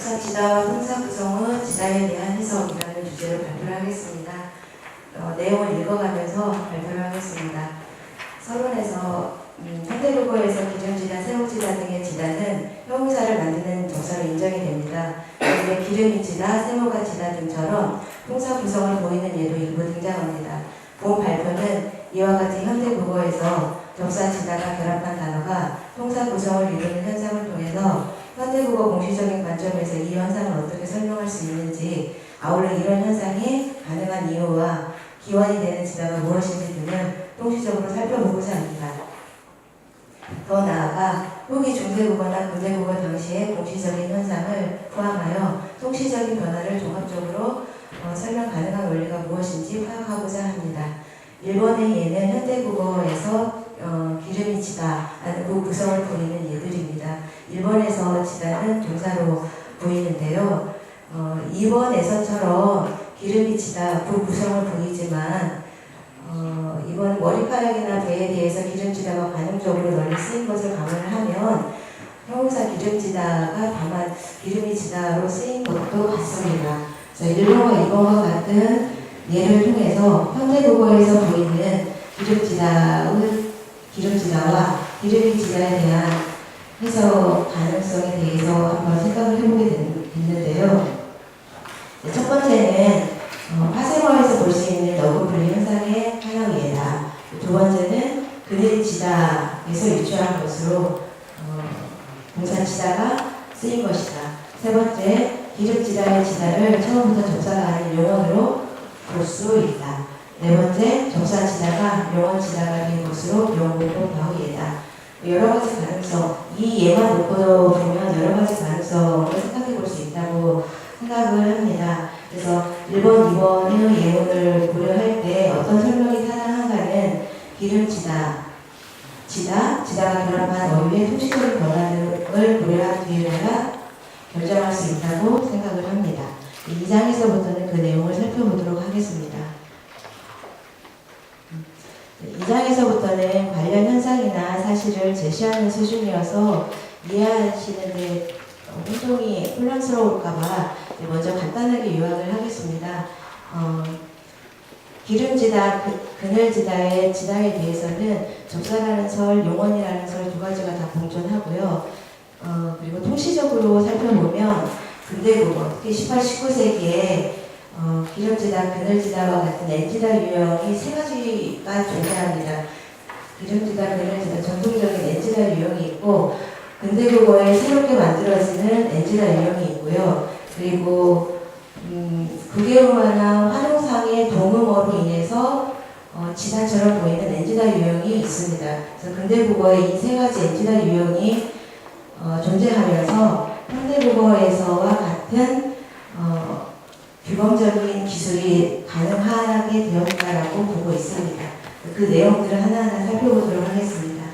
접사지다와 형사 구성은 지다에 대한 해석이라는 주제로 발표를 하겠습니다. 내용을 읽어가면서 발표를 하겠습니다. 서론에서 현대국어에서 기름지다, 세목지다 등의 지다는 형용사를 만드는 접사로 인정이 됩니다. 그런데 기름이 지다, 세모가 지다 등처럼 형사 구성을 보이는 예도 일부 등장합니다. 본 발표는 이와 같이 현대국어에서 접사 지다가 결합한 단어가 형사 구성을 이루는 현상을 통해서 현대국어 공시적인 관점에서 이 현상을 어떻게 설명할 수 있는지, 아울러 이런 현상이 가능한 이유와 기원이 되는 지다가 무엇인지 등을 통시적으로 살펴보고자 합니다. 더 나아가 후기 중세국어나 근대국어 당시의 공시적인 현상을 포함하여 통시적인 변화를 종합적으로 설명 가능한 원리가 무엇인지 파악하고자 합니다. 일본의 예는 현대국어에서 기름이 지다라는 그 구성을 보이는 예들입니다. 일본에서 지다는 동사로 보이는데요. 이번에서처럼 기름이 지다 그 구성을 보이지만 이번 머리카락이나 배에 대해서 기름지다가 관용적으로 널리 쓰인 것을 감안을 하면 형용사 기름지다가 다만 기름이 지다로 쓰인 것도 같습니다. 일본과 이번과 같은 예를 통해서 현대국어에서 보이는 기름지다와 기름이 지다에 대한 해석 가능성에 대해서 한번 생각을 해보게 됐는데요. 첫 번째는 화생어에서 볼 수 있는 너구 분리 현상의 하나이다. 두 번째는 그늘이 지다에서 유추한 것으로 동사 지다가 쓰인 것이다. 세 번째, 기름지다의 지다를 처음부터 접사가 아닌 용언으로 볼 수 있다. 네 번째, 접사지다가 용언지다가 된 것으로 용어로 바위이다. 여러 가지 가능성, 이 예만 놓고 보면 여러 가지 가능성을 생각해 볼 수 있다고 생각을 합니다. 그래서 1번, 2번의 예문을 고려할 때 어떤 설명이 타당한가는 기름지다, 지다가 결합한 어휘의 통시적인 변화를 고려한 뒤에야 결정할 수 있다고 생각을 합니다. 2장에서부터는 그 내용을 살펴보도록 하겠습니다. 2장에서부터는 관련 현상이나 사실을 제시하는 수준이어서 이해하시는데 혼동이 혼란스러울까봐 먼저 간단하게 요약을 하겠습니다. 기름지다, 그늘지다의 지다에 대해서는 접사라는 설, 용언이라는 설 두 가지가 다 공존하고요. 그리고 통시적으로 살펴보면 근대국어, 특히 18, 19세기에 기름지다, 그늘지다와 같은 N지다 유형이 세 가지가 존재합니다. 기름지다, 그늘지다, 전통적인 N지다 유형이 있고, 근대국어에 새롭게 만들어지는 N지다 유형이 있고요. 그리고 국외음화나 활용상의 동음어로 인해서 지다처럼 보이는 N지다 유형이 있습니다. 그래서 근대국어에 이 세 가지 N지다 유형이 존재하면서 현대국어에서와 같은 규범적인 기술이 가능하게 되었다라고 보고 있습니다. 그 내용들을 하나하나 살펴보도록 하겠습니다.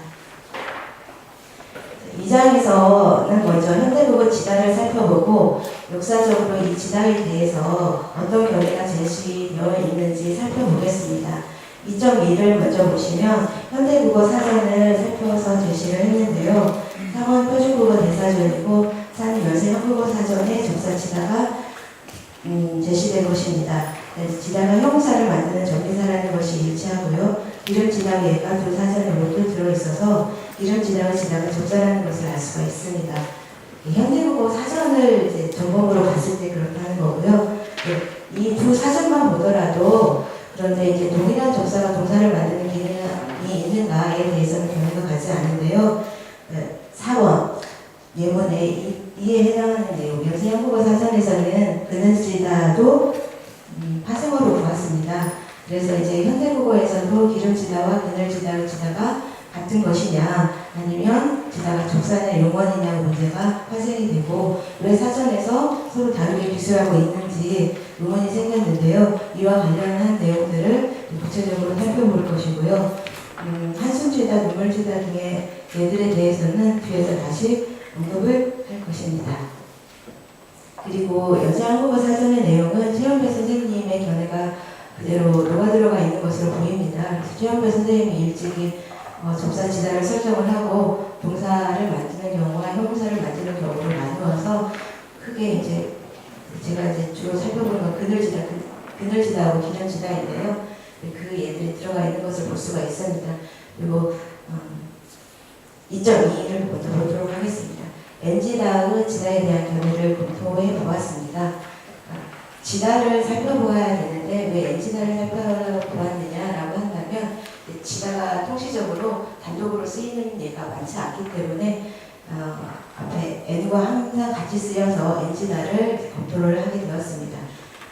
2장에서는 먼저 현대국어 지다를 살펴보고 역사적으로 이 지다에 대해서 어떤 견해가 제시되어 있는지 살펴보겠습니다. 2.1을 먼저 보시면 현대국어 사전을 살펴서 제시를 했는데요. 3원 표준국어 대사전이고 산 연세 한국어 사전에 접사지다가 제시된 것입니다. 지다가 형용사를 만드는 전미사라는 것이 일치하고요. 기름지다 예가 두 사전에 모두 들어있어서 기름지다와 지다가 접사라는 것을 알 수가 있습니다. 현대국어 사전을 이제 전공으로 봤을 때 그렇다는 거고요. 이 두 사전만 보더라도 그런데 이제 동일한 접사가 동사를 만드는 기능이 있는가에 대해서는 견해가 가지 않은데요. 4번 예문에 이에 해당하는 내용, 연세 한국어 사전에서는 그늘지다도 파생어로 보았습니다. 그래서 이제 현대국어에서도 기름지다와 그늘지다의 지다가 같은 것이냐, 아니면 지다가 접사냐 용언이냐 문제가 파생이 되고 왜 사전에서 서로 다르게 기술하고 있는지 의문이 생겼는데요. 이와 관련한 내용들을 구체적으로 살펴볼 것이고요. 한숨지다, 눈물지다 등의 예들에 대해서는 뒤에서 다시 언급을 할 것입니다. 그리고 연세 한국어 사전의 내용은 최연배 선생님의 견해가 그대로 녹아들어가 있는 것으로 보입니다. 그래서 최연배 선생님이 일찍이 접사지다를 설정을 하고 동사를 만드는 경우와 형용사를 만드는 경우를 나누어서 크게 이제 제가 이제 주로 살펴보는 건 그늘지다하고 기름지다인데요. 그 예들이 들어가 있는 것을 볼 수가 있습니다. 그리고 2.2를 먼저 보도록 하겠습니다. 엔지다의 지다에 대한 견해를 검토해 보았습니다. 지다를 살펴보아야 되는데 왜 엔지다를 살펴보았느냐라고 한다면 지다가 통시적으로 단독으로 쓰이는 예가 많지 않기 때문에 앞에 n과 항상 같이 쓰여서 엔지다를 검토를 하게 되었습니다.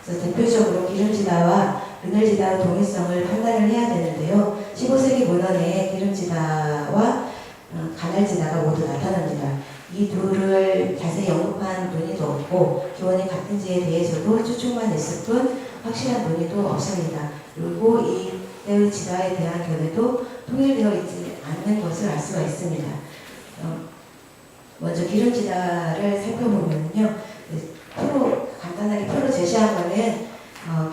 그래서 대표적으로 기름지다와 그늘지다의 동일성을 판단을 해야 되는데요. 15세기 문헌에 기름지다와 가날지다가 모두 나타납니다. 이 둘을 자세히 언급한 논의도 없고 기원이 같은지에 대해서도 추측만 있을 뿐 확실한 논의도 없습니다. 그리고 이때의 지다에 대한 견해도 통일되어 있지 않는 것을 알 수가 있습니다. 먼저 기름지다를 살펴보면요. 간단하게 표로 제시한 거는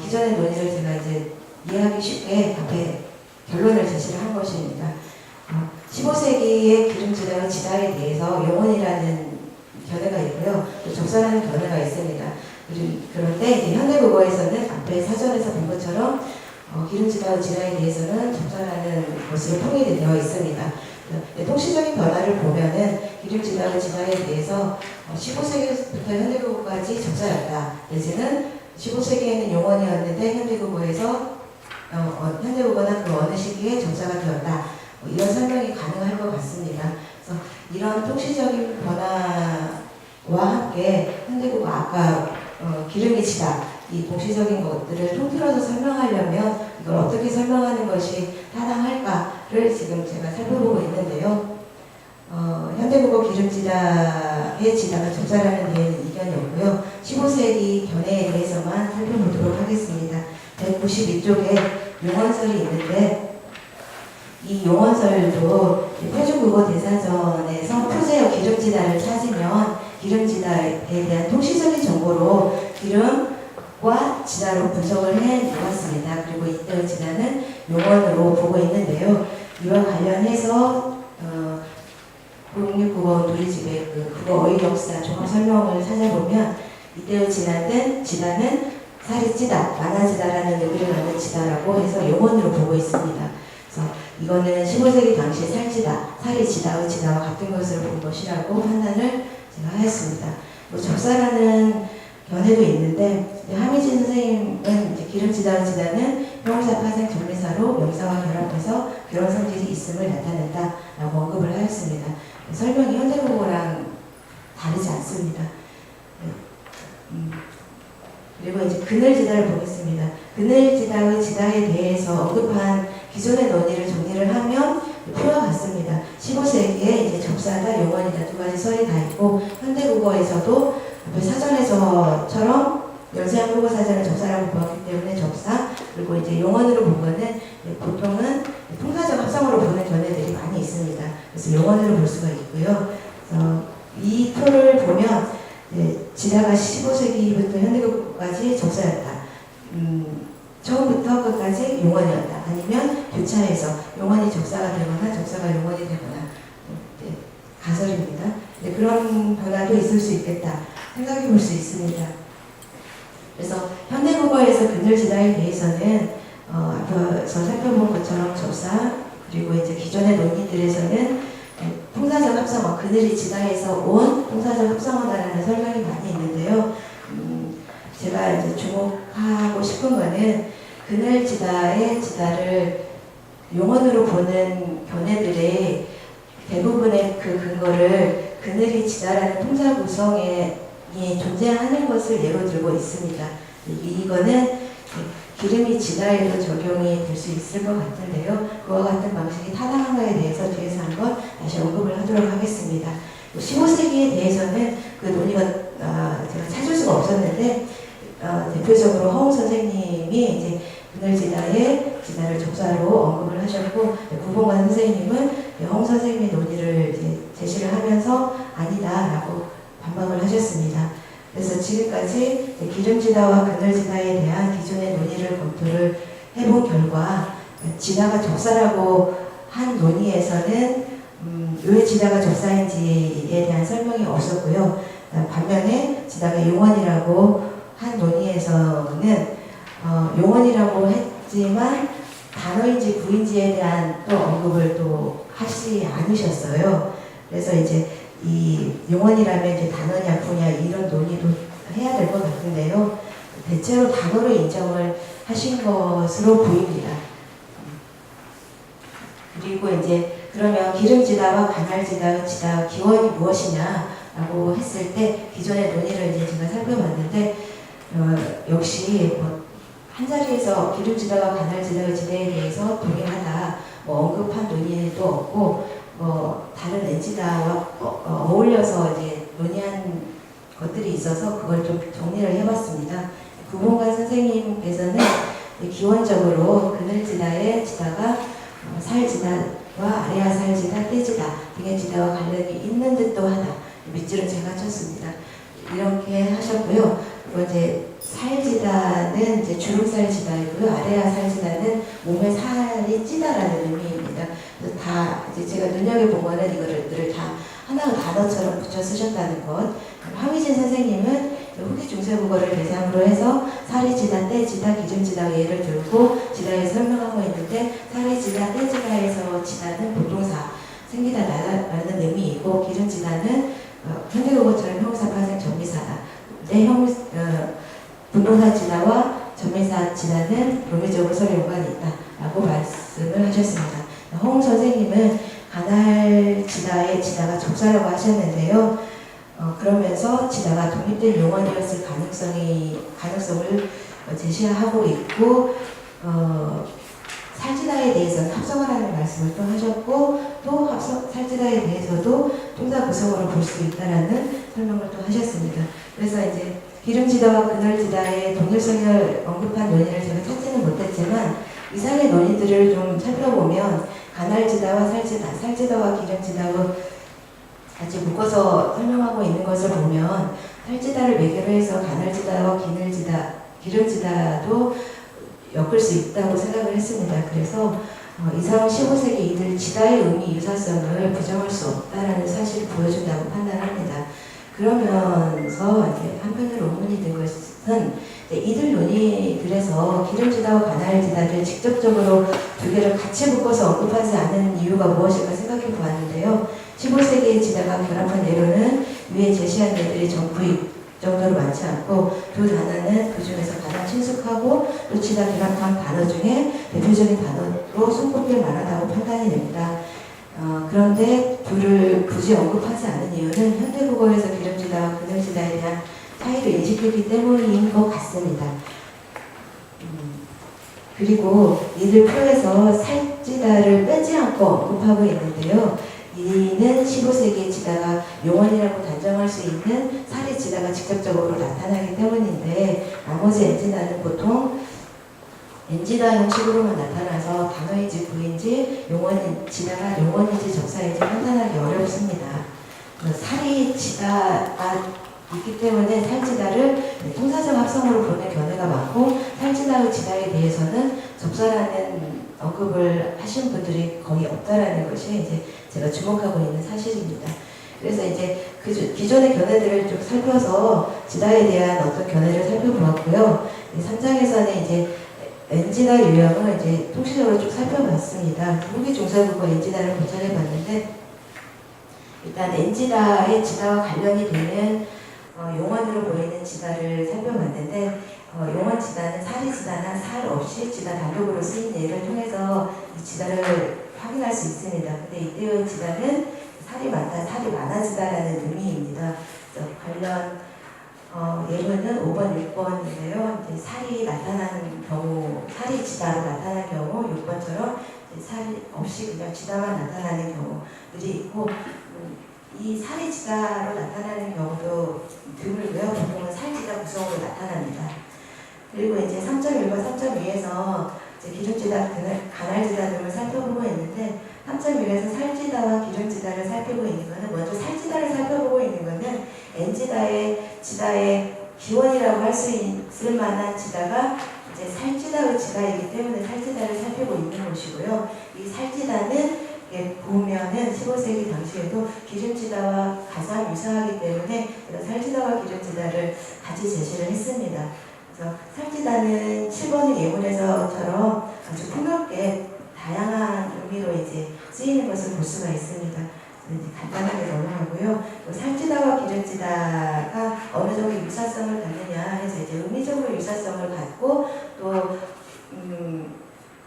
기존의 논의를 제가 이제 이해하기 쉽게 앞에 결론을 제시를 한 것입니다. 15세기의 기름지다와 지다에 대해서 용언이라는 견해가 있고요. 또 적사라는 견해가 있습니다. 그런데 이제 현대국어에서는 앞에 사전에서 본 것처럼 기름지다와 지다에 대해서는 적사라는 것으로 통일이 되어 있습니다. 통시적인 변화를 보면은 기름지다와 지다에 대해서 15세기부터 현대국어까지 적사였다. 내지는 15세기에는 용언이었는데 현대국어에서 현대국어나 그 어느 시기에 적사가 되었다. 이런 설명이 가능할 것 같습니다. 그래서 이런 통시적인 변화와 함께 현대국어 아까 기름이 지다 이 동시적인 것들을 통틀어서 설명하려면 이걸 어떻게 설명하는 것이 타당할까를 지금 제가 살펴보고 있는데요. 현대국어 기름지다의 지다가 적자라는 데에는 이견이 없고요. 15세기 견해에 대해서만 살펴보도록 하겠습니다. 192쪽에 용언설이 있는데 이 용언설도 표준국어 대사전에서 표제어 기름지다를 찾으면 기름지다에 대한 통시적인 정보로 기름과 지다로 분석을 해 놓았습니다. 그리고 이때의 지다는 용언으로 보고 있는데요. 이와 관련해서 국립국어 누리집의 국어 어휘 역사 종합 설명을 찾아보면 이때의 지다는 살이 찌다, 많아지다라는 의미를 갖는 지다라고 해서 용언으로 보고 있습니다. 그래서 이거는 15세기 당시 살이 지다의 지다와 같은 것을 본 것이라고 판단을 제가 하였습니다. 적사라는 견해도 있는데 하미진 선생님은 이제 기름지다의 지다는 형용사 파생 정리사로 명사와 결합해서 결혼 성질이 있음을 나타낸다라고 언급을 하였습니다. 설명이 현대국어랑 다르지 않습니다. 그리고 이제 그늘지다를 보겠습니다. 그늘지다의 지다에 대해서 언급한 기존의 논의를 정리를 하면 표와 같습니다. 15세기에 이제 적사다, 용언이다 두 가지 설이 다 있고 현대국어에서도 사전에서처럼 연세한국어 사전을 적사라고 보았기 때문에 적사, 그리고 이제 용언으로 본 거는 보통은 통사적 합성어로 보는 견해들이 많이 있습니다. 그래서 용언으로 볼 수가 있고요. 그래서 이 표를 보면 지다가 15세기부터 현대국어까지 적사였다. 처음부터 끝까지 용언이었다. 아니면 교차해서 용언이 적사가 되거나 적사가 용언이 되거나 가설입니다. 그런 변화도 있을 수 있겠다 생각해 볼 수 있습니다. 그래서 현대국어에서 그늘지다에 대해서는 앞서 살펴본 것처럼 적사 그리고 이제 기존의 논의들에서는 통사적 합성어, 그늘이 지다에서 온 통사적 합성어다라는 설명이 많이 있는데요. 제가 이제 주목하고 싶은 거는 그늘지다의 지다를 용언으로 보는 견해들의 대부분의 그 근거를 그늘이 지다라는 통사 구성에 존재하는 것을 예로 들고 있습니다. 이거는 기름이 지다에도 적용이 될 수 있을 것 같은데요. 그와 같은 방식이 타당한가에 대해서 뒤에서 한번 다시 언급을 하도록 하겠습니다. 15세기에 대해서는 그 논의가 제가 찾을 수가 없었는데 대표적으로 허웅 선생님이 이제 그늘지다의 지다를 적사로 언급을 하셨고 구봉관 선생님은 허웅 선생님의 논의를 이제 제시를 하면서 아니다라고 반박을 하셨습니다. 그래서 지금까지 기름지다와 그늘지다에 대한 기존의 논의를 검토를 해본 결과 지다가 적사라고 한 논의에서는 왜 지다가 적사인지에 대한 설명이 없었고요. 반면에 이전에 지다가 용원이라고 한 논의에서는 용원이라고 했지만 단어인지 구인지에 대한 또 언급을 또 하지 않으셨어요. 그래서 이제 이 용원이라면 이제 단어냐 구냐 이런 논의도 해야 될 것 같은데요. 대체로 단어로 인정을 하신 것으로 보입니다. 그리고 이제 그러면 기름지다와 간할지다의 지다 기원이 무엇이냐라고 했을 때 기존의 논의를 이제 제가 살펴봤는데 역시 한 자리에서 기름지다와 간할지다의 지대에 대해서 동일하다 언급한 논의도 없고 다른 엔지다와 어울려서 이제 논의한 것들이 있어서 그걸 좀 정리를 해봤습니다. 구본관 선생님께서는 기원적으로 그늘지다의 지다가 살지다와 아래아 살지다, 떼지다 등의 지다와 관련이 있는 듯도 하다. 밑줄을 제가 쳤습니다. 이렇게 하셨고요. 그리고 이제 살지다는 이제 주름살 지다이고요. 아래아 살지다는 몸에 살이 찌다라는 의미입니다. 그래서 다 이제 제가 눈여겨본 거는 이거를 다 하나의 단어처럼 붙여 쓰셨다는 것. 황희진 선생님은 후기 중세국어를 대상으로 해서 살이 지다, 떼지다, 기름지다 예를 들고 지다에 설명하고 있는데 살이 지다, 떼지다에서 지다는 보통사, 생기다, 나다라는 의미이고 기름지다는 현대국어처럼 형사, 파생, 전미사다. 분동사 지다와 전미사 지다는 논리적으로 서로 연관이 있다라고 말씀을 하셨습니다. 홍 선생님은 간할지다의 지다가 접사라고 하셨는데요. 그러면서 지다가 독립된 용언이었을 가능성을 제시하고 있고 살지다에 대해서는 합성어라는 말씀을 또 하셨고 또 살지다에 대해서도 동사 구성어로 볼 수 있다라는 설명을 또 하셨습니다. 그래서 이제 기름지다와 그늘지다의 동일성을 언급한 논의를 제가 찾지는 못했지만 이상의 논의들을 좀 살펴보면 간할지다와 살지다와 기름지다와 같이 묶어서 설명하고 있는 것을 보면 살지다를 매개로 해서 간할지다와 기름지다도 엮을 수 있다고 생각을 했습니다. 그래서 이상 15세기 이들 지다의 의미 유사성을 부정할 수 없다라는 사실을 보여준다고 판단합니다. 그러면서 이제 한편으로 의문이 든 것은 이들 논의들에서 기름지다와 간할지다를 직접적으로 두 개를 같이 묶어서 언급하지 않은 이유가 무엇일까 생각해 보았는데요. 15세기의 지다가 결합한 예로는 위에 제시한 예들이 전부 정도로 많지 않고 두 단어는 그 중에서 가장 친숙하고 또 지다 결합한 단어 중에 대표적인 단어로 손꼽힐 만하다고 판단이 됩니다. 그런데 둘을 굳이 언급하지 않은 이유는 현대국어에서 기름지다와 그늘지다에 대한 차이를 인식했기 때문인 것 같습니다. 그리고 이들 표에서 살지다를 빼지 않고 언급하고 있는데요. 이는 15세기의 지다가 용언이라고 단정할 수 있는 살의 지다가 직접적으로 나타나기 때문인데 나머지 엔지다는 보통 엔지다 형식으로만 나타나서 단어인지 구인지 지다가 용언인지 접사인지 판단하기 어렵습니다. 살이 지다가 있기 때문에 살지다를 통사적 합성으로 보는 견해가 많고 살지다의 지다에 대해서는 접사라는 언급을 하신 분들이 거의 없다라는 것이 이제 제가 주목하고 있는 사실입니다. 그래서 이제 기존의 견해들을 쭉 살펴서 지다에 대한 어떤 견해를 살펴보았고요. 3장에서는 이제 엔지다 유형을 이제 통시적으로 쭉 살펴봤습니다. 후기 중세국어 엔지다를 고찰해봤는데 일단 엔지다의 지다와 관련이 되는 용언으로 보이는 지다를 살펴봤는데 용언 지다는 살이 지다나 살 없이 지다 단독으로 쓰인 예를 통해서 이 지다를 확인할 수 있습니다. 근데 이때의 지다는 살이 많다, 살이 많아지다라는 의미입니다. 관련 예문은 5번, 6번인데요. 이제 살이 나타나는 경우, 살이 지다로 나타나는 경우 6번처럼 살이 없이 그냥 지다만 나타나는 경우들이 있고 이 살이 지다로 나타나는 경우도 드물고요. 보통은 살지다 구성으로 나타납니다. 그리고 이제 3.1과 3.2에서 기름지다, 간할지다 등을 살펴보고 있는데 3.1에서 살지다와 기름지다를 살피고 있는 것은 먼저 살지다를 살펴보고 있는 것은 엔지다의 지다의 기원이라고 할 수 있을 만한 지다가 이제 살지다의 지다이기 때문에 살지다를 살피고 있는 것이고요. 이 살지다는 보면은 15세기 당시에도 기름지다와 가장 유사하기 때문에 제가 살지다와 기름지다를 같이 제시를 했습니다. 그래서 살지다는 7번의 예문에서처럼 아주 폭넓게 다양한 의미로 이제 쓰이는 것을 볼 수가 있습니다. 이제 간단하게 넘어가고요. 살지다와 기름지다가 어느 정도 유사성을 갖느냐 해서 이제 의미적으로 유사성을 갖고 또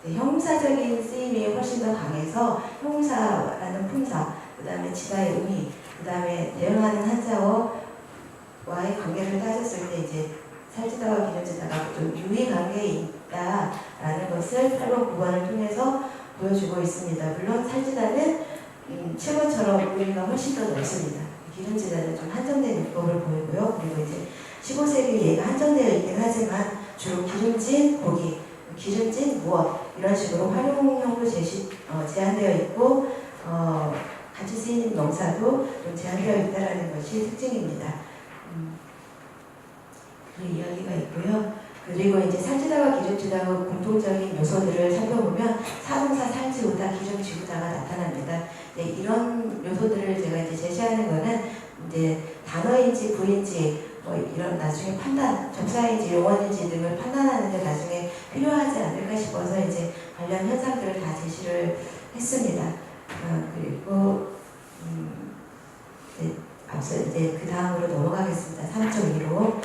형용사적인 쓰임이 훨씬 더 강해서 형용사라는 품사, 그 다음에 지다의 의미, 그 다음에 대응하는 한자어와의 관계를 따졌을 때 이제 살지다와 기름지다가 좀 유의 관계에 있다라는 것을 8번, 9번을 통해서 보여주고 있습니다. 물론 살지다는 7번처럼 의미가 훨씬 더 넓습니다. 기름지다는 좀 한정된 요법을 보이고요. 그리고 이제 15세기 얘가 한정되어 있긴 하지만 주로 기름진 고기, 기름진 무엇 이런 식으로 활용형으로 제한되어 있고 같이 쓰이는 명사도 좀 제한되어 있다는 것이 특징입니다. 그 이야기가 있고요. 그리고 이제 살지다와 기름지다의 공통적인 요소들을 살펴보면 사동사 살지우다, 기름지우다가 나타납니다. 네, 이런 요소들을 제가 이제 제시하는 거는 이제 단어인지 부인지 뭐 이런 나중에 판단, 접사인지 용언인지 등을 판단하는 데 나중에 필요하지 않을까 싶어서 이제 관련 현상들을 다 제시를 했습니다. 그리고 앞서 이제 그 다음으로 넘어가겠습니다. 3.2로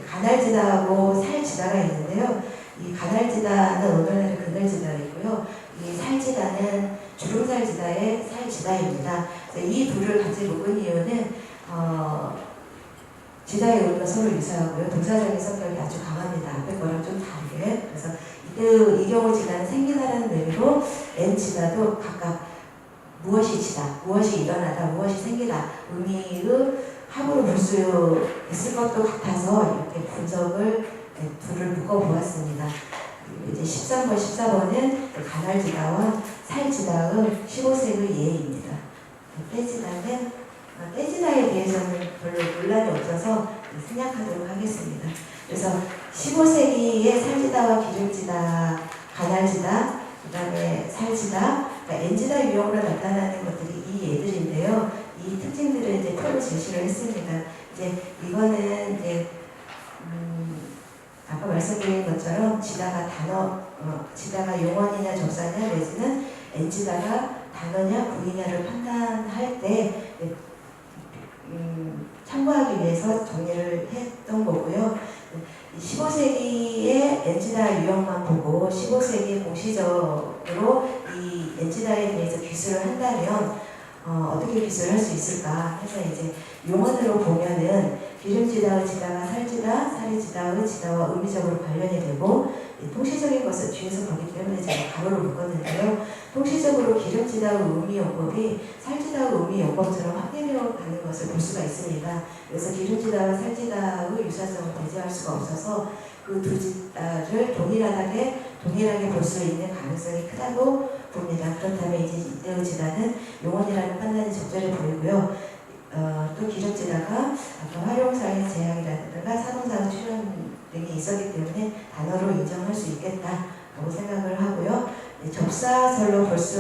가날지다하고 살지다가 있는데요. 이 가날지다는 오늘날의 그늘지다이고요. 이 살지다는 주름살지다의 살지다입니다. 이 둘을 같이 묶은 이유는 지다의 의미가 서로 유사하고요. 동사적인 성격이 아주 강합니다. 앞에 거랑 좀 다르게. 그래서 이 경우 지다는 생기다라는 의미로 N지다도 각각 무엇이 지다, 무엇이 일어나다, 무엇이 생기다 의미의 합으로 볼 수 있을 것도 같아서 이렇게 분석을 둘을 묶어보았습니다. 이제 13번, 14번은 가날지다와 살지다의 15세기 예입니다. 떼지다에 대해서는 별로 논란이 없어서 생략하도록 하겠습니다. 그래서 15세기의 살지다와 기름지다, 가날지다, 그 다음에 살지다, 그러니까 N지다 유형으로 나타나는 것들이 이 예들인데요. 이 특징들을 이제 표로 제시를 했습니다. 이제 이거는 이제 아까 말씀드린 것처럼 지다가 지다가 용언이냐 접사냐 내지는 N지다가 단어냐 부위냐를 판단할 때 참고하기 위해서 정리를 했던 거고요. 15세기의 N지다 유형만 보고 15세기 공시적으로 이 N지다에 대해서 기술을 한다면 어떻게 기술을 할 수 있을까 해서 이제 용언으로 보면은 기름지다의 지다가 살지다, 살이지다의 지다와 의미적으로 관련이 되고 통시적인 것을 뒤에서 보기 때문에 제가 가로를 묶었는데요. 통시적으로 기름지다의 의미용법이 살지다의 의미용법처럼 확대되어 가는 것을 볼 수가 있습니다. 그래서 기름지다와 살지다의 유사성을 배제할 수가 없어서 그 두 지다를 동일하게 볼 수 있는 가능성이 크다고 봅니다. 그렇다면 이제 이때의 지다는 용언이라는 판단이 적절해 보이고요. 또 기름지다가 아까 활용사의 제약이라든가 사동사의 출현 등이 있었기 때문에 단어로 인정할 수 있겠다라고 생각을 하고요. 접사로 볼 수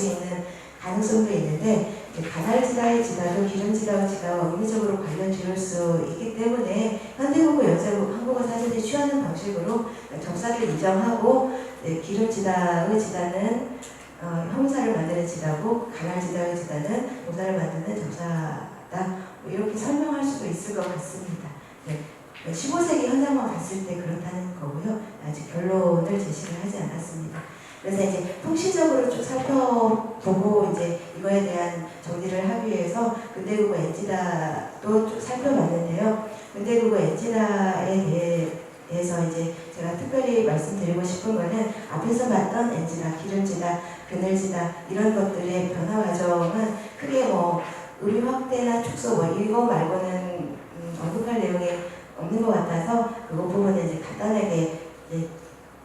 있는 가능성도 있는데 가날지다의 지다도 기름지다의 지다와 의미적으로 관련 지을 수 있기 때문에 현대국어 연세국 한국어 사전이 취하는 방식으로 접사를 인정하고 기름지다의 지다는 형사를 만드는 지다고 가날지다의 지다는 동사를 만드는 접사다 이렇게 설명할 수도 있을 것 같습니다. 15세기 현장만 봤을 때 그렇다는 거고요. 아직 결론을 제시를 하지 않았습니다. 그래서 이제 통시적으로 쭉 살펴보고 이제 이거에 대한 정리를 하기 위해서 근대국어 N지다도 쭉 살펴봤는데요. 근대국어 N지다에 대해서 이제 제가 특별히 말씀드리고 싶은 거는 앞에서 봤던 N지다, 기름지다, 그늘지다 이런 것들의 변화 과정은 크게 뭐 의미 확대나 축소 뭐 이거 말고는 언급할 내용이 없는 것 같아서 그 부분은 이제 간단하게 이제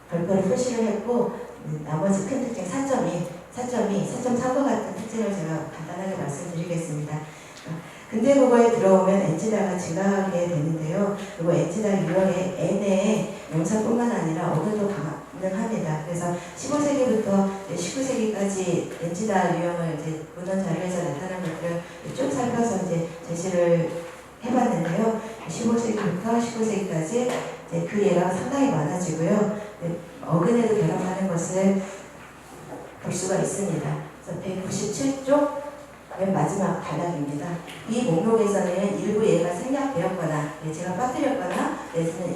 별표를 표시를 했고 나머지 큰 특징 4.3과 같은 특징을 제가 간단하게 말씀드리겠습니다. 근대국어에 들어오면 N지다가 증가하게 되는데요. 그리고 N지다 유형의 N의 명사뿐만 아니라 언어도 가능합니다. 그래서 15세기부터 19세기까지 N지다 유형을 이제 문헌 자료에서 나타난 것들을 제시를 해봤는데요. 15세기부터 19세기까지 그 예가 상당히 많아지고요. 어근에도 결합하는 것을 볼 수가 있습니다. 그래서 197쪽 맨 마지막 단락입니다. 이 목록에서는 일부 예가 생략되었거나 제가 빠뜨렸거나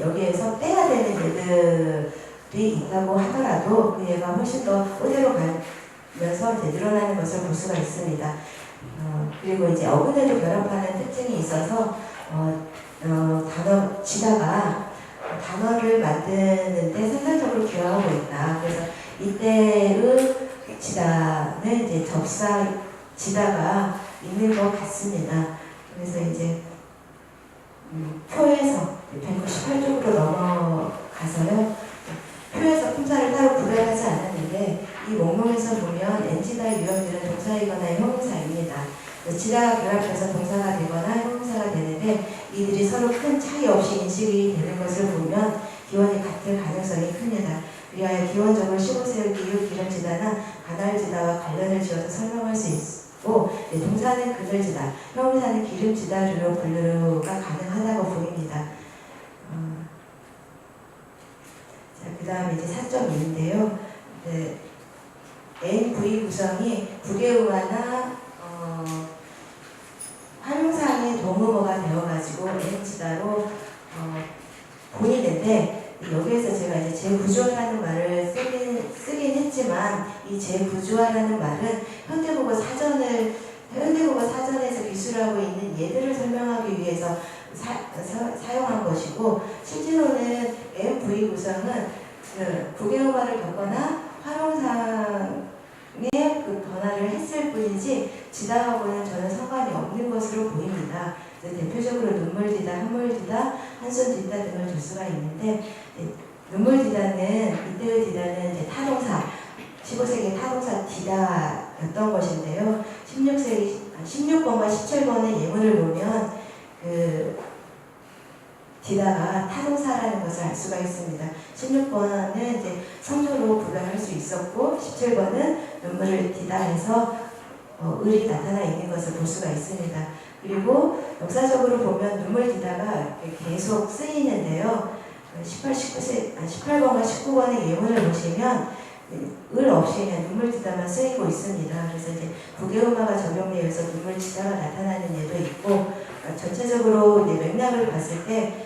여기에서 빼야 되는 예들이 있다고 하더라도 그 예가 훨씬 더 그대로 가면서 늘어나는 것을 볼 수가 있습니다. 그리고 이제 어근에도 결합하는 특징이 있어서 단어 지다가 단어를 만드는데 상당적으로 기여하고 있다. 그래서 이때의 지다는 이제 접사 지다가 있는 것 같습니다. 그래서 이제 표에서 198쪽으로 넘어가서요. 표에서 품사를 따로 구별하지 않았는데 이 목록에서 보면 NG다 유형들은 동사이거나 형용사입니다. 지다가 결합해서 동사가 되거나 형용사가 되는데 이들이 서로 큰 차이 없이 인식이 되는 것을 보면 기원이 같을 가능성이 큽니다. 위하여 기원적으로 15세기 이후 기름지다나 가날지다와 관련을 지어서 설명할 수 있고 동사는 그늘지다, 형용사는 기름지다로 분류가 가능하다고 보입니다. 그 다음에 이제 4.2인데요. NV 구성이 부계음화나 활용상의 동음어가 되어가지고 N지다로 보이는데 여기에서 제가 이제 재구조화라는 말을 쓰긴 했지만 이 재구조화라는 말은 현대국어 사전에서 기술하고 있는 예들을 설명하기 위해서 사용한 것이고 실제로는 MV 구성은 부계음화를 겪거나 활용상의 그 변화를 했을 뿐이지 지다하고는 전혀 상관이 없는 것으로 보입니다. 대표적으로 눈물디다, 한물디다, 한손디다 등을 줄 수가 있는데 눈물디다는 이때의 디다는 이제 타동사 15세기 타동사 디다였던 것인데요. 16번과 17번의 예문을 보면 그 디다가 타동사라는 것을 알 수가 있습니다. 16번은 이제 성조로 분류할 수 있었고 17번은 눈물을 디다 해서 을이 나타나 있는 것을 볼 수가 있습니다. 그리고 역사적으로 보면 눈물 디다가 계속 쓰이는데요. 18번과 19번의 예문을 보시면 을 없이 그냥 눈물 디다만 쓰이고 있습니다. 그래서 이제 부계음화가 적용되어서 눈물 디다가 나타나는 예도 있고 전체적으로 이제 맥락을 봤을 때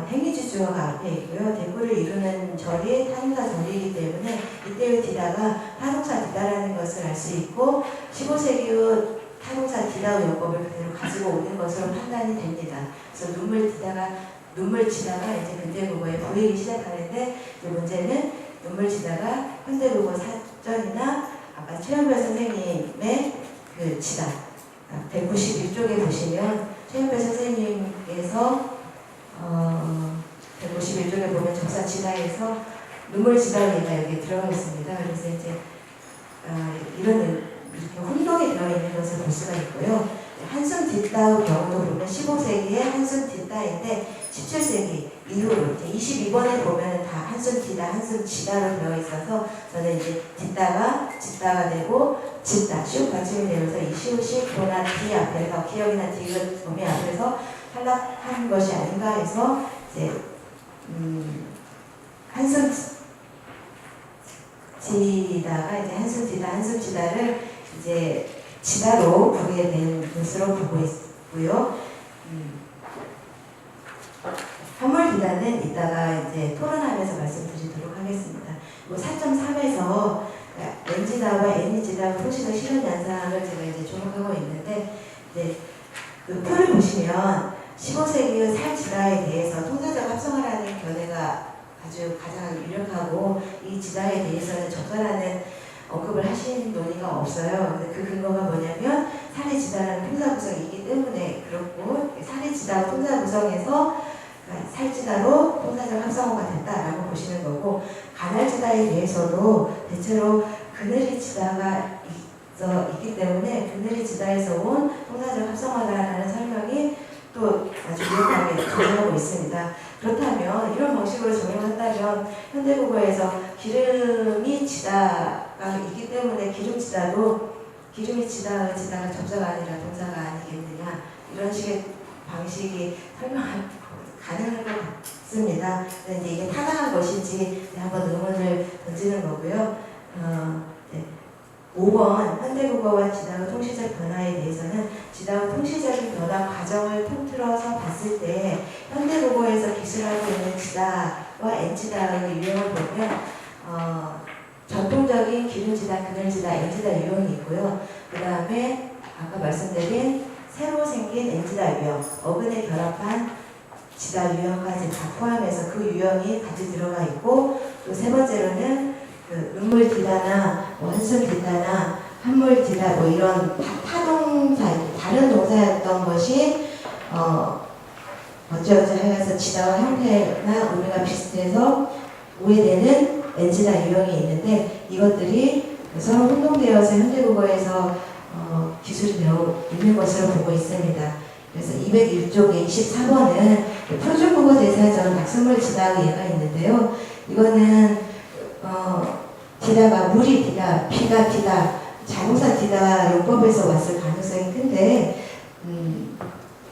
행위주 주어가 앞에 있고요. 대구를 이루는 절이 타동사 절이기 때문에 이때의 디다가 타동사 디다라는 것을 알 수 있고 15세기의 타동사 디다의 용법을 그대로 가지고 오는 것으로 판단이 됩니다. 그래서 눈물 지다가 이제 근대국어에 보이기 시작하는데 이제 문제는 눈물 지다가 현대국어 사전이나 아까 최현별 선생님의 그 지다 191쪽에 보시면 최현별 선생님께서 151쪽에 보면 접사 지다에서 눈물 지다가 여기 들어가 있습니다. 그래서 이제 이런 이렇게 혼동이 되어 있는 것을 볼 수가 있고요. 한숨 뒷다의 경우도 보면 15세기에 한숨 뒷다인데 17세기 이후로 이제 22번에 보면 다 한숨 뒤다, 한숨 지다로 되어 있어서 저는 이제 뒷다가 짓다가 되고 짓다, 시옷 받침이 되면서 이 시옷이 도나 디 앞에서 기억이나 디귿 도미 앞에서 탈락한 것이 아닌가 해서 이제 한숨 지다가 이제 한숨 뒤다, 한숨 지다를 이제 지다로 보게 된 것으로 보고 있고요. 한물디다는 이따가 이제 토론하면서 말씀드리도록 하겠습니다. 4.3에서 N지다와 N지다 표시의 실현 양상을 제가 이제 조목하고 있는데 이제 그 표를 보시면 15세기의 살지다에 대해서 통사적 합성어라는 견해가 아주 가장 유력하고 이 지다에 대해서는 적절하는 언급을 하신 논의가 없어요. 근데 그 근거가 뭐냐면 살이지다라는 통사 구성이기 때문에 그렇고 살이지다와 통사 구성에서 살지다로 통사적 합성어가 됐다라고 보시는 거고 가날지다에 대해서도 대체로 그늘이 지다가 있기 때문에 그늘이 지다에서 온 통사적 합성어다라는 설명이 또 아주 유용하게 적용하고 있습니다. 그렇다면 이런 방식으로 적용한다면 현대국어에서 기름이 지다가 있기 때문에 기름지다도 기름이 지다의 지다가 접사가 아니라 동사가 아니겠느냐 이런 식의 방식이 설명 가능할 것 같습니다. 근데 이제 이게 타당한 것인지 한번 의문을 던지는 거고요. 네. 5번 현대국어와 지다의 통시적 변화에 대해서는 지다의 통시적인 변화 과정을 통틀어서 봤을 때 현대국어에서 기술하고 있는 지다와 엔지다의 유형을 보면 전통적인 기름지다, 그늘지다, 엔지다 유형이 있고요. 그 다음에 아까 말씀드린 새로 생긴 엔지다 유형, 어근에 결합한 지다 유형까지 다 포함해서 그 유형이 같이 들어가 있고, 또 세 번째로는 그 음물 디다나 뭐 한숨 디다나 한물 디다 뭐 이런 타동사, 다른 동사였던 것이 어쩌어쩌 하여서 지다와 형태나 의미가 비슷해서 오해되는 엔지다 유형이 있는데, 이것들이 서로 혼동되어서 현대국어에서 기술이 되어 있는 것으로 보고 있습니다. 그래서 201쪽에 24번은 표준국어 대사전 낙선물 지다의 예가 있는데요. 이거는 디다가 물이 디다, 피가 디다, 자동사 디다 용법에서 왔을 가능성이 큰데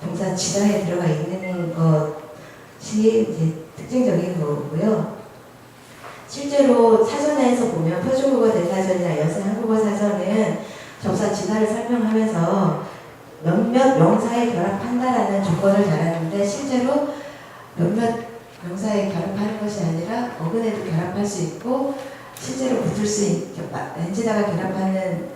동사 지다에 들어가 있는 것이 이제 특징적인 거고요. 실제로 사전에서 보면 표준국어 대사전이나 여세 한국어 사전은 접사 지다를 설명하면서 몇몇 명사에 결합한다라는 조건을 달았는데, 실제로 몇몇 명사에 결합하는 것이 아니라 어근에도 결합할 수 있고 실제로 붙을 수 있고, 엔지다가 결합하는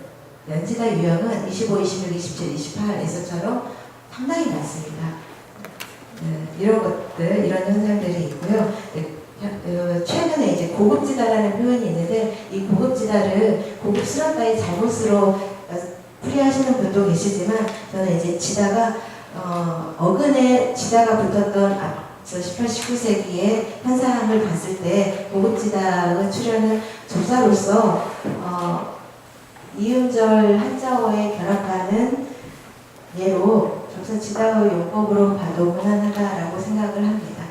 엔지다 유형은 25, 26, 27, 28에서처럼 상당히 많습니다. 이런 것들, 이런 현상들이 있고요. 최근에 이제 고급지다라는 표현이 있는데, 이 고급지다를 고급스럽다의 잘못으로 풀이하시는 분도 계시지만, 저는 이제 지다가 어근에 지다가 붙었던 18, 19세기의 현상을 봤을 때 고급지다의 출현은 접사로서 이음절 한자어에 결합하는 예로 접사 지다의 용법으로 봐도 무난하다라고 생각을 합니다.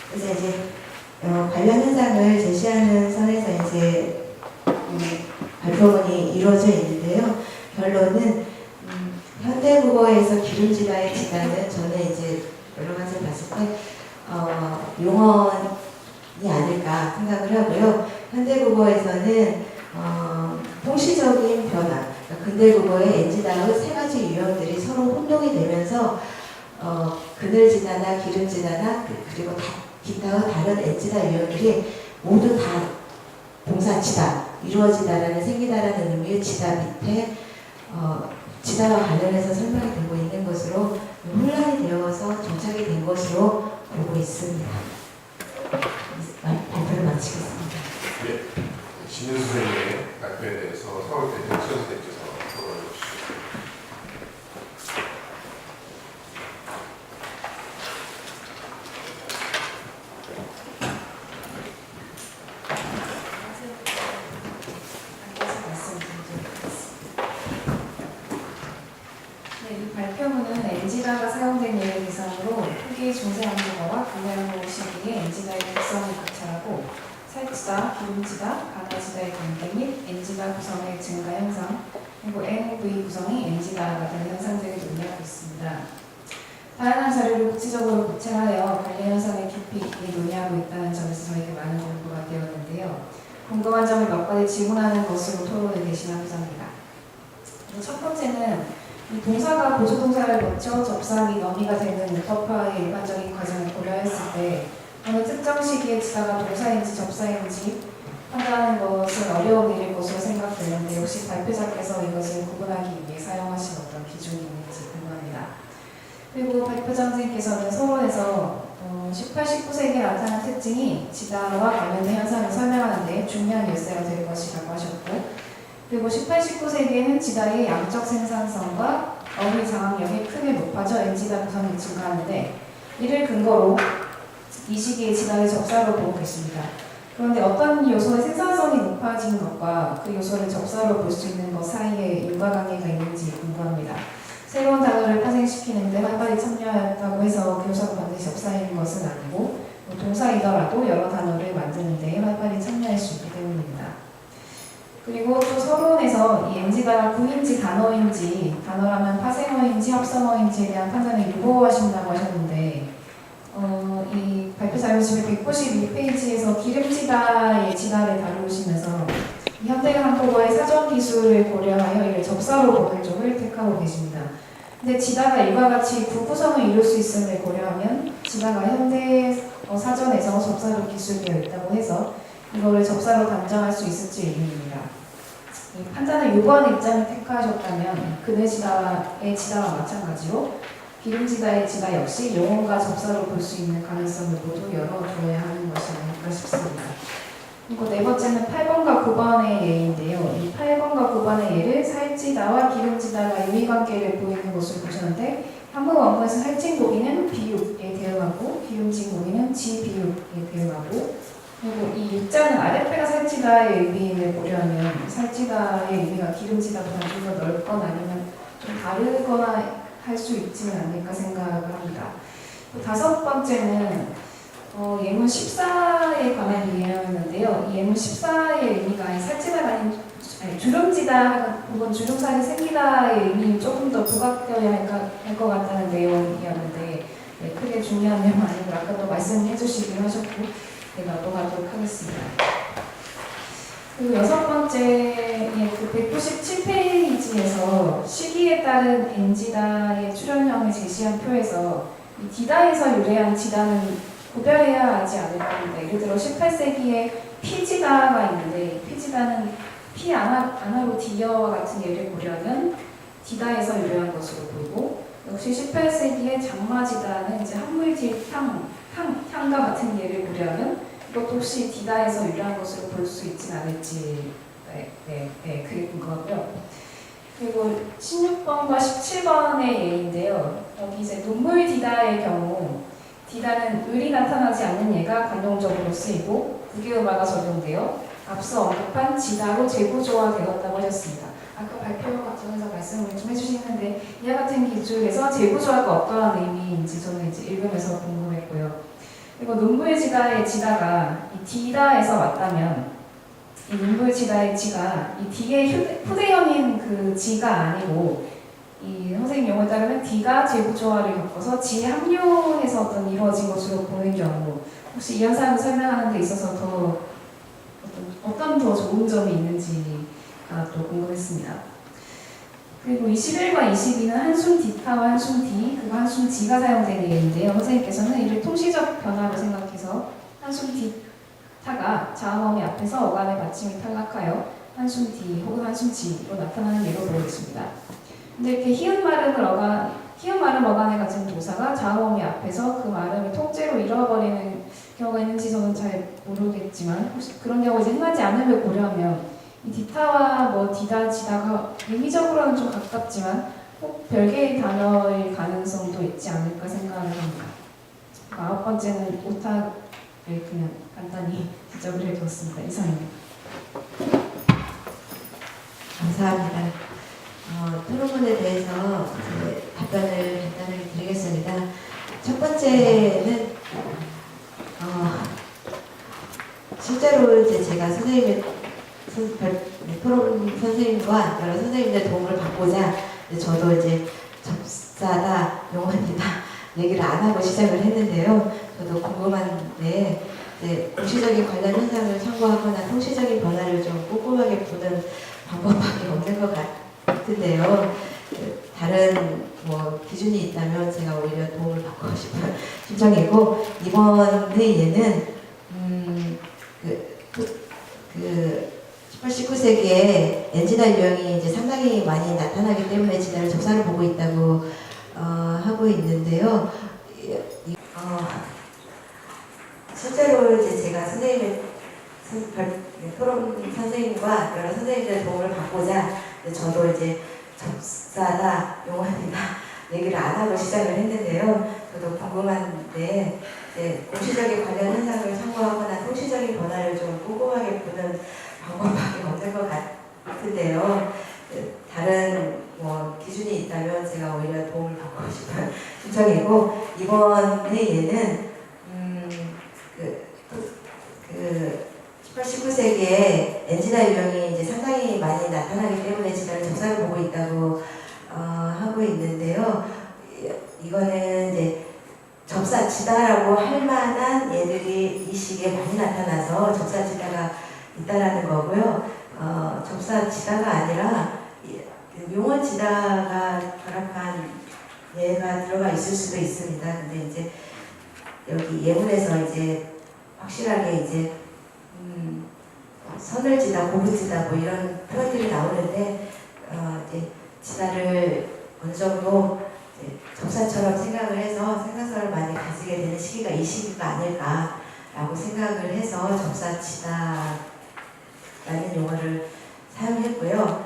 그래서 이제 관련 현상을 제시하는 선에서 이제 발표문이 이루어져 있는데요. 결론은 현대국어에서 기름지다의 지다는 저는 이제 여러 가지를 봤을 때 용언이 아닐까 생각을 하고요. 현대국어에서는 통시적인 변화, 그러니까 근대국어의 엔지다의 세 가지 유형들이 서로 혼동이 되면서 그늘지다나 기름지다나 그리고 기타의 다른 엔지다 유형들이 모두 다 동사치다, 이루어지다라는 생기다라는 의미의 지다 밑에 지다와 관련해서 설명이 되고 있는 것으로 혼란이 되어서 정착이 된 것으로 보고 있습니다. 발표를 마치겠습니다. 네, 진윤 선생님의 발표에 대해서 서울대 최현 선생님께서 설명해 주시죠. 발표문은 엔지다가 사용된 예를 대상으로 후기 중세한국어와 근대한국어 시기의 엔지다의 특성을 관찰하고 살지다, 기름지다, 가다지다의 관계 및 엔지다 구성의 증가 현상, 그리고 NV 구성이 엔지다 같은 현상들을 논의하고 있습니다. 다양한 자료를 구체적으로 고찰하여 관련 현상을 깊이 있게 논의하고 있다는 점에서 저에게 많은 공부가 되었는데요. 궁금한 점을 몇 가지 질문하는 것으로 토론을 대신하고자 합니다. 첫 번째는 이 동사가 보조동사를 거쳐 접사 및 어미가 되는 문법화의 일반적인 과정을 고려했을 때 어느 특정 시기에 지다가 동사인지 접사인지 판단하는 것은 어려운 일일 것으로 생각되는데, 혹시 발표자께서 이것을 구분하기 위해 사용하신 어떤 기준이 있는지 궁금합니다. 그리고 발표자 선생님께서는 서론에서 18, 19세기에 나타난 특징이 지다와 관련된 현상을 설명하는 데 중요한 열쇠가 될 것이라고 하셨고, 그리고 18, 19세기에는 지다의 양적 생산성과 어휘 장악력이 크게 높아져 엔지다 구성이 증가하는데, 이를 근거로 이 시기에 지다를 접사로 보고 계십니다. 그런데 어떤 요소의 생산성이 높아진 것과 그 요소를 접사로 볼 수 있는 것 사이에 인과관계가 있는지 궁금합니다. 새로운 단어를 파생시키는데 활발히 참여했다고 해서 그 요소가 반드시 접사인 것은 아니고, 동사이더라도 여러 단어를 만드는 데 활발히 참여할 수 있기 때문입니다. 그리고 또 서론에서 이 NG다가 구인지 단어인지, 단어라면 파생어인지 합성어인지에 대한 판단을 유보하신다고 하셨는데, 이 발표 자료 집에 192페이지에서 기름지다의 지다를 다루시면서 이 현대가 한국어의 사전 기술을 고려하여 이를 접사로 보는 쪽을 택하고 계십니다. 근데 지다가 이와 같이 구구성을 이룰 수 있음을 고려하면 지다가 현대 사전에서 접사로 기술되어 있다고 해서 이거를 접사로 단정할 수 있을지 의문입니다. 이 판단을 요구하는 입장을 택하셨다면 그네지다의 지다와 마찬가지로 기름지다의 지다 역시 용어가 접사로 볼 수 있는 가능성을 모두 열어줘야 하는 것이 아닐까 싶습니다. 그리고 네 번째는 8번과 9번의 예인데요. 이 8번과 9번의 예를 살찌다와 기름지다가 인위관계를 보이는 것을 보셨는데 한국 원문에서 살찐고기는 비육에 대응하고 기름진 고기는 지비육에 대응하고 그리고 이 육자는 아랫배가 살찌다의 의미를 고려하면 살찌다의 의미가 기름지다보다 좀 더 넓거나 아니면 좀 다르거나 할 수 있지는 않을까 생각을 합니다. 또 다섯 번째는 예문 14에 관한 이해였는데요. 이 예문 14의 의미가 살찌다가 아닌 주름지다 혹은 주름살이 생기다의 의미 조금 더 부각되어야 할 것 같다는 내용이었는데 크게 중요한 내용 아니고 아까 또 말씀해 주시긴 하셨고 넘어가도록 하겠습니다. 그리고 여섯 번째 그 197페이지에서 시기에 따른 NG다의 출현형을 제시한 표에서 이 디다에서 유래한 지다는 구별해야 하지 않을까 합니다. 예를 들어 18세기에 피지다가 있는데 피지다는 피 아나로 디어와 같은 예를 고려하면 디다에서 유래한 것으로 보이고 역시 18세기의 장마지다는 이제 한물질 향과 같은 예를 고려하면 이것도 혹시 디다에서 유래한 것으로 볼 수 있진 않을지 그게 궁금하고요. 그리고 16번과 17번의 예인데요. 여기 이제 눈물 디다의 경우 디다는 을이 나타나지 않는 예가 관용적으로 쓰이고 부기음화가 적용되어 앞서 언급한 지다로 재구조화되었다고 하셨습니다. 아까 발표 과정에서 말씀을 좀 해주시는데 이와 같은 기준에서 재구조화가 어떠한 의미인지 저는 이제 읽으면서 궁금했고요. 그리고 눈물지다의 지다가 이 디다에서 왔다면 이 눈물지다의 지가 이 디의 후대형인 그 지가 아니고 이 선생님 용어에 따르면 디가 재구조화를 겪어서 지에 합류해서 어떤 이루어진 것으로 보는 경우 혹시 이 현상을 설명하는 데 있어서 더 어떤 더 좋은 점이 있는지가 또 궁금했습니다. 그리고 21과 22는 한숨 디타와 한숨 디, 그리고 한숨 지가 사용된 예인데요. 선생님께서는 이를 통시적 변화로 생각해서 한숨 디타가 자음어미 앞에서 어감의 받침이 탈락하여 한숨 디 혹은 한숨 지로 나타나는 예로 보여집니다. 근데 이렇게 희은 말음 어간에 가진 도사가 자음어미 앞에서 그 말음을 통째로 잃어버리는 경우가 있는지 저는 잘 모르겠지만 혹시 그런 경우가 이제 흔하지 않음을 고려하면 이 디타와 뭐 디다, 지다가 의미적으로는 좀 가깝지만 꼭 별개의 단어일 가능성도 있지 않을까 생각을 합니다. 아홉 번째는 오타를 그냥 간단히 지적을 해두었습니다. 이상입니다. 감사합니다. 토론문에 대해서 이제 답변을 간단하게 드리겠습니다. 첫 번째는 실제로 이제 제가 토론 선생님과 여러 선생님들 도움을 받고자 저도 이제 접사다, 용언이다 얘기를 안 하고 시작을 했는데요. 저도 궁금한데 이제 공시적인 관련 현상을 참고하거나 통시적인 변화를 좀 꼼꼼하게 보는 방법밖에 없는 것 같은데요. 다른 뭐 기준이 있다면 제가 오히려 도움을 받고 싶은 심정이고 이번의 예는 18, 19세기에 엔지다 유형이 이제 상당히 많이 나타나기 때문에 지다를 접사를 보고 있다고 하고 있는데요. 실제로 이제 제가 토론 선생님과 여러 선생님들의 도움을 받고자 저도 이제 접사다, 용언이다 얘기를 안 하고 시작을 했는데요. 저도 궁금한데 공시적인 관련 현상을 참고하거나 통시적인 변화를 좀 꼼꼼하게 보는 방법밖에 없는 것 같은데요. 다른 뭐 기준이 있다면 제가 오히려 도움을 받고 싶은 심정이고 이번의 예는 18, 19세기에 엔지다 유형이 이제 상당히 나타나기 때문에 지다를 접사를 보고 있다고 하고 있는데요. 이거는 이제 접사지다라고 할 만한 얘들이 이 시기에 많이 나타나서 접사지다가 있다라는 거고요. 접사지다가 아니라 용어지다가 결합한 얘가 들어가 있을 수도 있습니다. 근데 이제 여기 예문에서 이제 확실하게 이제 선을지다, 고부지다 뭐 이런 표현들이 나오는데 이제 지다를 어느 정도 이제 접사처럼 생각을 해서 생각선을 많이 가지게 되는 시기가 이 시기가 아닐까라고 생각을 해서 접사지다라는 용어를 사용했고요.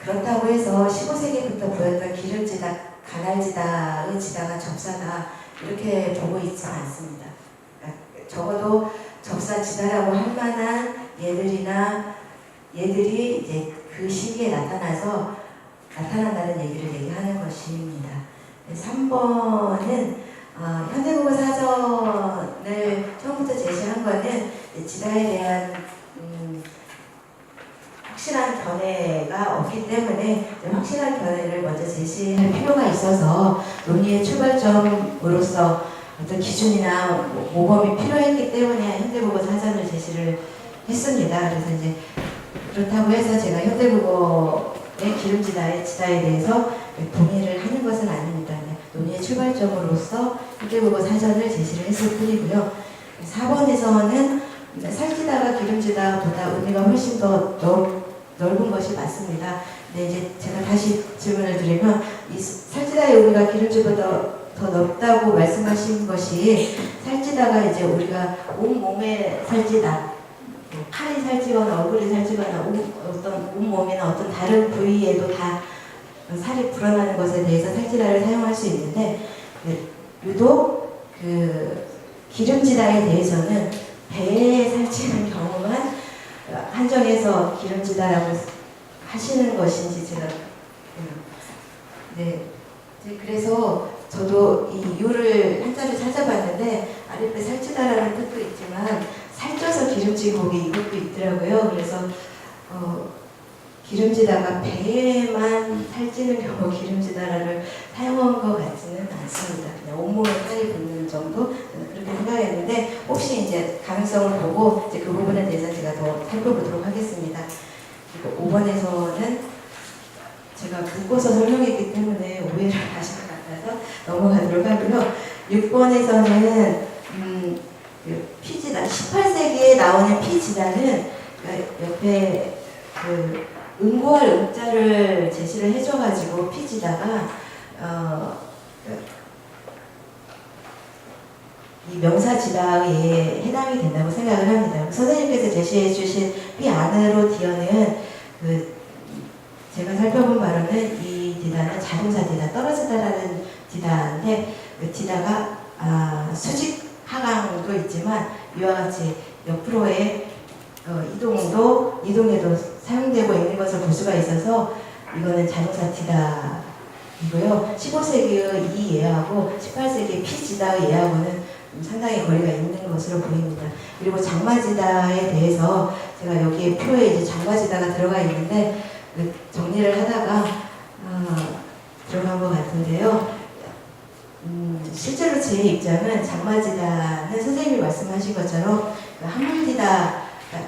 그렇다고 해서 15세기부터 보였던 기름지다, 가날지다의 지다가 접사다 이렇게 보고 있지 않습니다. 그러니까 적어도 접사지다라고 할 만한 얘들이 이제 그 시기에 나타난다는 얘기를 얘기하는 것입니다. 3번은 현대국어 사전을 처음부터 제시한 거는 지다에 대한 확실한 견해가 없기 때문에 확실한 견해를 먼저 제시할 필요가 있어서 논의의 출발점으로서 어떤 기준이나 모범이 필요했기 때문에 현대국어 사전을 제시를 했습니다. 그래서 이제 그렇다고 해서 제가 현대국어의 기름지다의 지다에 대해서 동의를 하는 것은 아닙니다. 논의의 출발점으로서 현대국어 사전을 제시를 했을 뿐이고요. 4번에서는 살지다가 기름지다보다 의미가 훨씬 더 넓은 것이 맞습니다. 근데 이제 제가 다시 질문을 드리면 이 살지다의 의미가 기름지보다 더 넓다고 말씀하신 것이 살지다가 이제 우리가 온몸에 살지다, 팔이 살지거나 얼굴이 살지거나 어떤 온몸이나 어떤 다른 부위에도 다 살이 불어나는 것에 대해서 살지다를 사용할 수 있는데 유독 그 기름지다에 대해서는 배에 살찌는 경우만 한정해서 기름지다라고 하시는 것인지 제가 그래서 저도 이 이유를 한자를 찾아봤는데 아랫배 살찌다라는 뜻도 있지만 살쪄서 기름지고 이것도 있더라고요. 그래서 기름지다가 배에만 살찌는 경우 기름지다를 사용한 것 같지는 않습니다. 그냥 온몸에 살이 붙는 정도 그렇게 생각했는데 혹시 이제 가능성을 보고 이제 그 부분에 대해서 제가 더 살펴보도록 하겠습니다. 그리고 5번에서는 제가 묶어서 설명했기 때문에 오해를 하실 것 같아서 넘어가도록 하고요. 6번에서는 그 피지다 18세기에 나오는 피지다는 옆에 그 응고할 응자를 제시를 해줘가지고 피지다가 이 명사지다에 해당이 된다고 생각을 합니다. 선생님께서 제시해 주신 피 안으로 디어는 제가 살펴본 바로는 이 디다는 자동사 디다, 떨어지다라는 디다인데 그 디다가 수직 하강도 있지만 이와 같이 옆으로의 이동에도 사용되고 있는 것을 볼 수가 있어서 이거는 자동사 디다이고요. 15세기의 이 예하고 18세기 피지다의 예하고는 상당히 거리가 있는 것으로 보입니다. 그리고 장마지다에 대해서 제가 여기에 표에 이제 장마지다가 들어가 있는데 정리를 하다가 들어간 것 같은데요. 실제로 제 입장은 장마지다는 선생님이 말씀하신 것처럼 한물디다,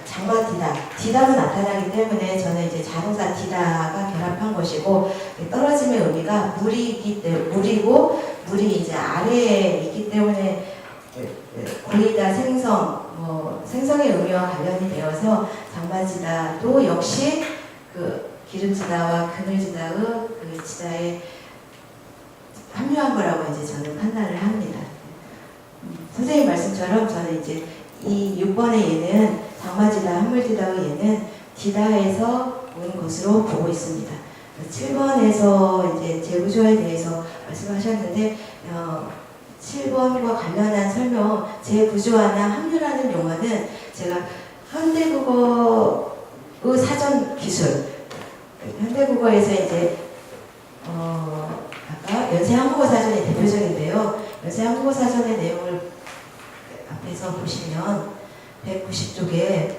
장마디다, 디다로 나타나기 때문에 저는 이제 자동사 디다가 결합한 것이고 떨어짐의 의미가 물이고 물이 이제 아래에 있기 때문에 고이다 생성, 생성의 의미와 관련이 되어서 장마지다도 역시 그 기름지다와 그늘지다의 그 지다에 합류한 거라고 이제 저는 판단을 합니다. 선생님 말씀처럼 저는 이제 이 6번의 예는 장마지다, 한물지다의 예는 디다에서 온 것으로 보고 있습니다. 7번에서 이제 재구조에 대해서 말씀하셨는데 7번과 관련한 설명, 재구조화나 함유라는 용어는 제가 현대국어의 사전 기술, 현대국어에서 이제 아까 연세한국어사전이 대표적인데요. 연세한국어사전의 내용을 앞에서 보시면 190쪽에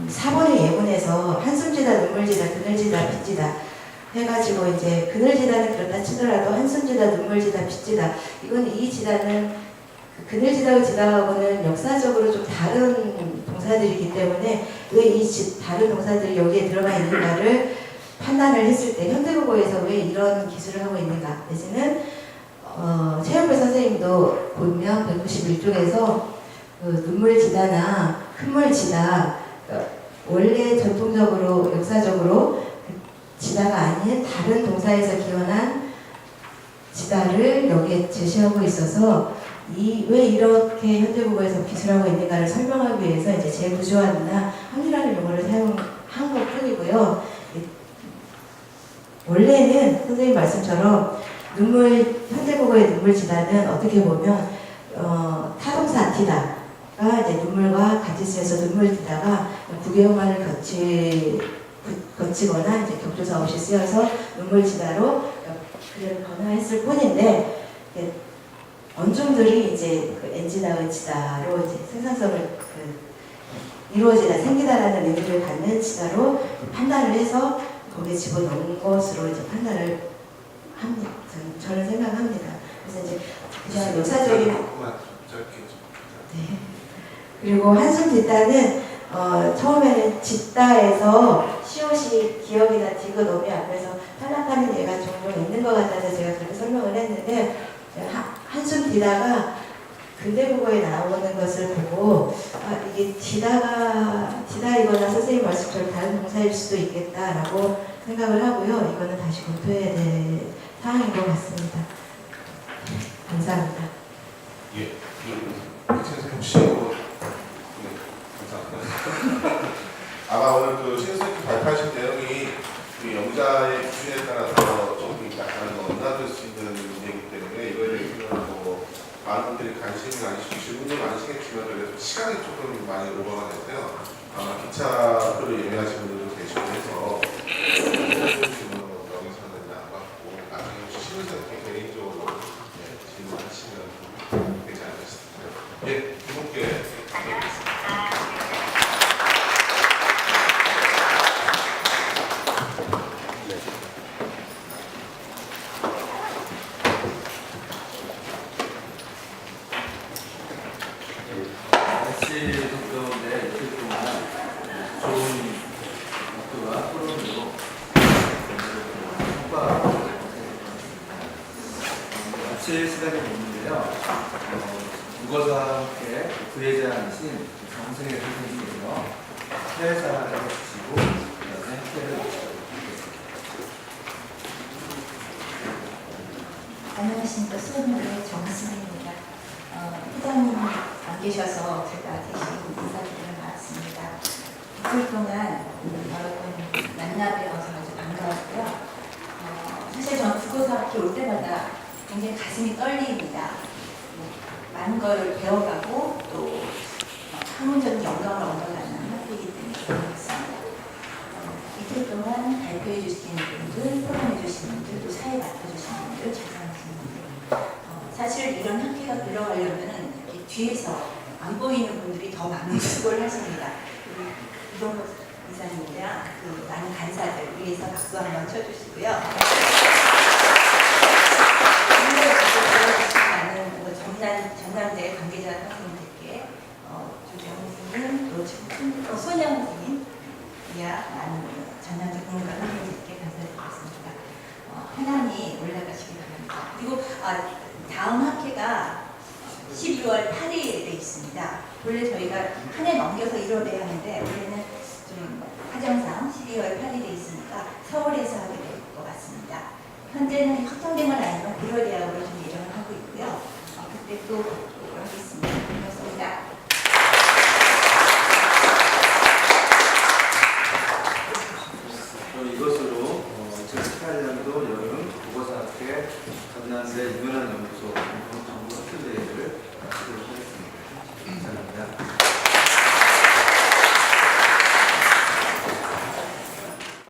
4번의 예문에서 한숨지다, 눈물지다, 그늘지다, 빚지다 해가지고 이제 그늘지다는 그렇다 치더라도 한숨지다, 눈물지다, 빚지다 이건 이 지다는 그늘지다하고 지다하고는 역사적으로 좀 다른 동사들이기 때문에 왜 이 다른 동사들이 여기에 들어가 있는가를 판단을 했을 때 현대국어에서 왜 이런 기술을 하고 있는가 내지는 최영배 선생님도 보면 191쪽에서 눈물지다나 큰물지다 원래 전통적으로 역사적으로 지다가 아닌 다른 동사에서 기원한 지다를 여기에 제시하고 있어서 왜 이렇게 현대국어에서 기술하고 있는가를 설명하기 위해서 이제 재구조화나 확률하는 용어를 사용한 것 뿐이고요. 원래는 선생님 말씀처럼 현대국어의 눈물지다는 어떻게 보면 타동사 디다가 이제 눈물과 같이 쓰여서 눈물지다가 구개음화를 거치거나 이제 격조사 없이 쓰여서 눈물지다로 그대로 변화했을 뿐인데 언중들이 이제 엔지다의 지다로 이제 생산성을 이루어지다 생기다라는 의미를 갖는 지다로 판단을 해서 거기에 집어넣은 것으로 이제 판단을 합니다. 저는 생각합니다. 그래서 이제 그냥 역사적인 네. 그리고 한숨 짓다는 처음에는 짓다에서 시옷이 기억이나 디귿 어미 앞에서 탈락하는 예가 종종 있는 것 같아서 제가 그렇게 설명을 했는데 한숨 디다가 근대국어에 나오는 것을 보고 이게 디다이거나 선생님 말씀처럼 다른 동사일 수도 있겠다라고 생각을 하고요. 이거는 다시 검토해야 될 사항인 것 같습니다. 감사합니다. 예, 선생님 혹시 감사합니다. 아마 오늘 신선생님 발표하신 내용이 영자의 기준에 따라서 조금 약간 언나될 수 있는 문제이기 때문에 이거에 대해서는 많은 분들이 관심이 많으시고 질문이 많으시겠지만 그래도 시간이 조금 많이 오버가 돼서요. 아마 기차표를 예매하신 분들도 계시고 해서 질문은 여기서는 안 받고 나중에 혹시 신선생님께 개인적으로 질문하시면 되지 않을까 싶습니다. 예, 두 분께 드리겠습니다. 시간이 됐는데요. 국어사와 함께 부회장이신 정승혜 선생님께서 회사를 해주시고 함께를 안녕하십니까. 수원노래 정승혜입니다. 회장님 안 계셔서 제가 대신 인사드리러 나왔습니다. 이틀 동안 여러분 만나뵈어서 아주 반가웠고요. 사실 저는 국어사학회 올 때마다 굉장히 가슴이 떨립니다. 많은 걸 배워가고 또 학문적인 영감을 얻어가는 학교이기 때문에 고맙습니다. 이틀 동안 발표해 주신 분들, 토론해 주신 분들, 또 사회 맡아주신 분들, 자상하신 분들 사실 이런 학회가 들어가려면 이렇게 뒤에서 안 보이는 분들이 더 많은 수고를 하십니다. 이동국 이사님이랑 많은 간사들 위해서 박수 한번 쳐주시고요. 많은 전남대 관계자 선생님들께 조재영 선생님, 또 손양 선생님, 많은 전남대 공무관 선생님들께 감사드리겠습니다. 하나님 올라가시기 바랍니다. 그리고 다음 학회가 12월 8일에 있습니다. 원래 저희가 한 해 넘겨서 1월에 하는데 올해는 좀 사정상 12월 8일에 있으니까 서울에서 하게 될 것 같습니다. 현재는 확정된 건 아니지만 1월 대학으로 좀 예정을 하고 있고요. 그때 또 하겠습니다. 고맙습니다. 이것으로 2018년도 여름 국어사학회 전남대 유연한 연구소